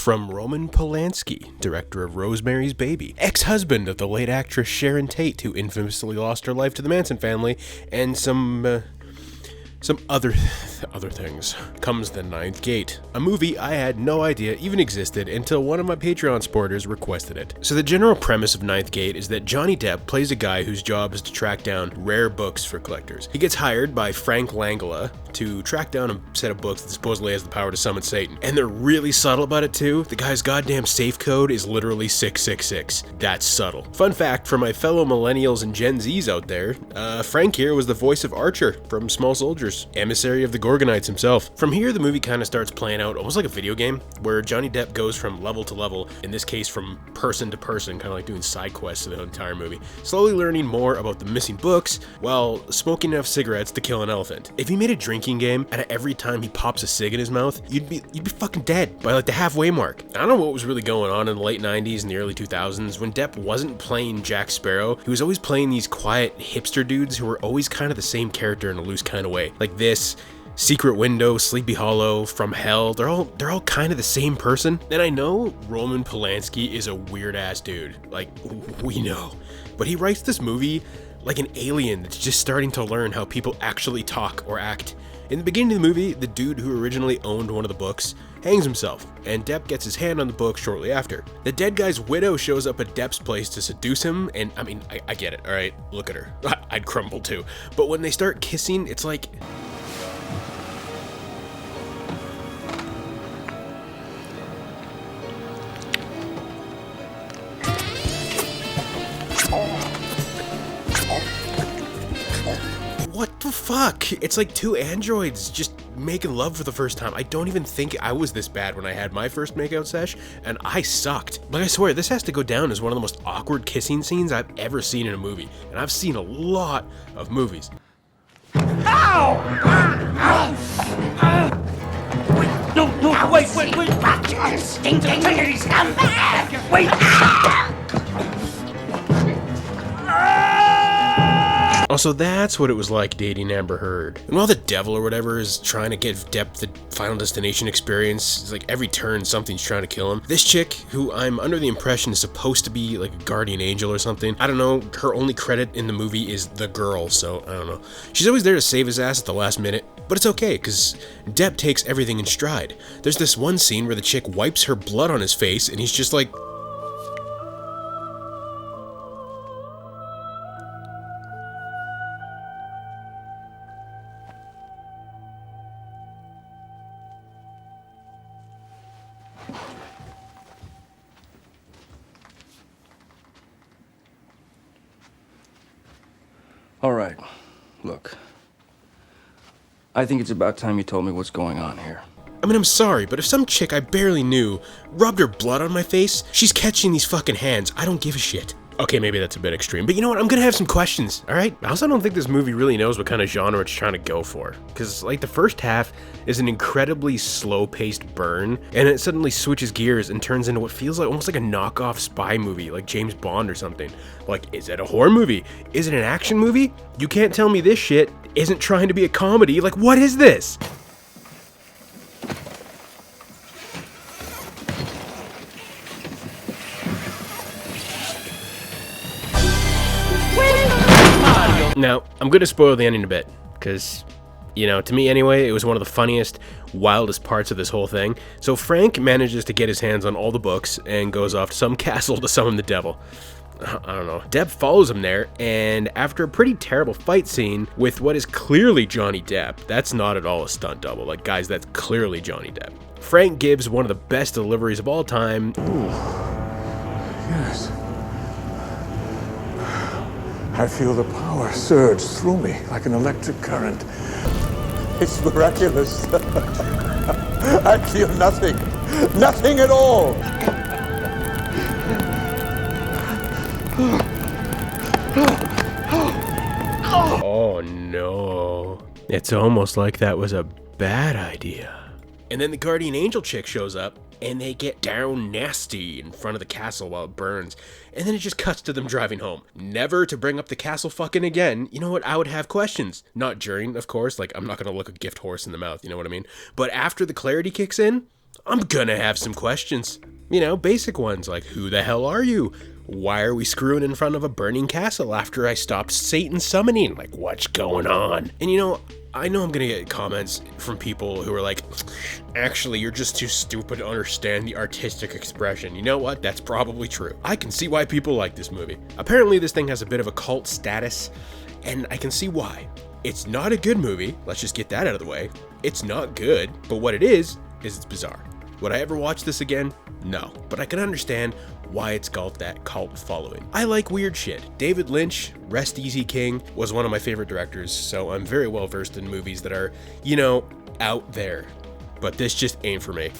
from Roman Polanski, director of Rosemary's Baby, ex-husband of the late actress Sharon Tate, who infamously lost her life to the Manson family, and some other things, comes The Ninth Gate, a movie I had no idea even existed until one of my Patreon supporters requested it. So the general premise of Ninth Gate is that Johnny Depp plays a guy whose job is to track down rare books for collectors. He gets hired by Frank Langella to track down a set of books that supposedly has the power to summon Satan. And they're really subtle about it too. The guy's goddamn safe code is literally 666. That's subtle. Fun fact for my fellow millennials and Gen Zs out there, Frank here was the voice of Archer from Small Soldiers, emissary of the Gorgonites himself. From here, the movie kind of starts playing out almost like a video game, where Johnny Depp goes from level to level, in this case from person to person, kind of like doing side quests the entire movie, slowly learning more about the missing books, while smoking enough cigarettes to kill an elephant. If he made a drinking game, and every time he pops a cig in his mouth, you'd be fucking dead by like the halfway mark. I don't know what was really going on in the late 90s and the early 2000s. When Depp wasn't playing Jack Sparrow, he was always playing these quiet hipster dudes who were always kind of the same character in a loose kind of way. Like this, Secret Window, Sleepy Hollow, From Hell, they're all kind of the same person. And I know Roman Polanski is a weird ass dude, like we know, but he writes this movie like an alien that's just starting to learn how people actually talk or act. In the beginning of the movie, the dude who originally owned one of the books hangs himself, and Depp gets his hand on the book shortly after. The dead guy's widow shows up at Depp's place to seduce him, and I mean, I get it, alright? Look at her. I'd crumble too. But when they start kissing, it's like... what the fuck? It's like two androids just making love for the first time. I don't even think I was this bad when I had my first makeout sesh, and I sucked. Like, I swear, this has to go down as one of the most awkward kissing scenes I've ever seen in a movie, and I've seen a lot of movies. Ow! No, wait! Stinking scumbag! Wait! Also, that's what it was like dating Amber Heard. And while the devil or whatever is trying to give Depp the Final Destination experience, it's like every turn something's trying to kill him. This chick, who I'm under the impression is supposed to be like a guardian angel or something, I don't know, her only credit in the movie is the girl, so I don't know. She's always there to save his ass at the last minute, but it's okay, because Depp takes everything in stride. There's this one scene where the chick wipes her blood on his face, and he's just like... All right, look. I think it's about time you told me what's going on here. I mean, I'm sorry, but if some chick I barely knew rubbed her blood on my face, she's catching these fucking hands. I don't give a shit. Okay, maybe that's a bit extreme, but you know what? I'm gonna have some questions, alright? I also don't think this movie really knows what kind of genre it's trying to go for. Because, like, the first half is an incredibly slow-paced burn, and it suddenly switches gears and turns into what feels like almost like a knockoff spy movie, like James Bond or something. Like, is it a horror movie? Is it an action movie? You can't tell me this shit isn't trying to be a comedy. Like, what is this? Now, I'm going to spoil the ending a bit, because, you know, to me anyway, it was one of the funniest, wildest parts of this whole thing. So Frank manages to get his hands on all the books and goes off to some castle to summon the devil. I don't know. Depp follows him there, and after a pretty terrible fight scene with what is clearly Johnny Depp, that's not at all a stunt double. Like, guys, that's clearly Johnny Depp. Frank gives one of the best deliveries of all time. Ooh. Yes. I feel the power surge through me like an electric current. It's miraculous. I feel nothing. Nothing at all. Oh no. It's almost like that was a bad idea. And then the guardian angel chick shows up, and they get down nasty in front of the castle while it burns, and then it just cuts to them driving home. Never to bring up the castle fucking again. You know what? I would have questions. Not during, of course, like, I'm not gonna look a gift horse in the mouth, you know what I mean? But after the clarity kicks in, I'm gonna have some questions. You know, basic ones like, who the hell are you? Why are we screwing in front of a burning castle after I stopped Satan summoning? Like, what's going on? And you know, I know I'm gonna get comments from people who are like, actually, you're just too stupid to understand the artistic expression. You know what? That's probably true. I can see why people like this movie. Apparently, this thing has a bit of a cult status, and I can see why. It's not a good movie. Let's just get that out of the way. It's not good, but what it is it's bizarre. Would I ever watch this again? No, but I can understand why it's got that cult following. I like weird shit. David Lynch, rest easy king, was one of my favorite directors, so I'm very well versed in movies that are, you know, out there. But this just ain't for me.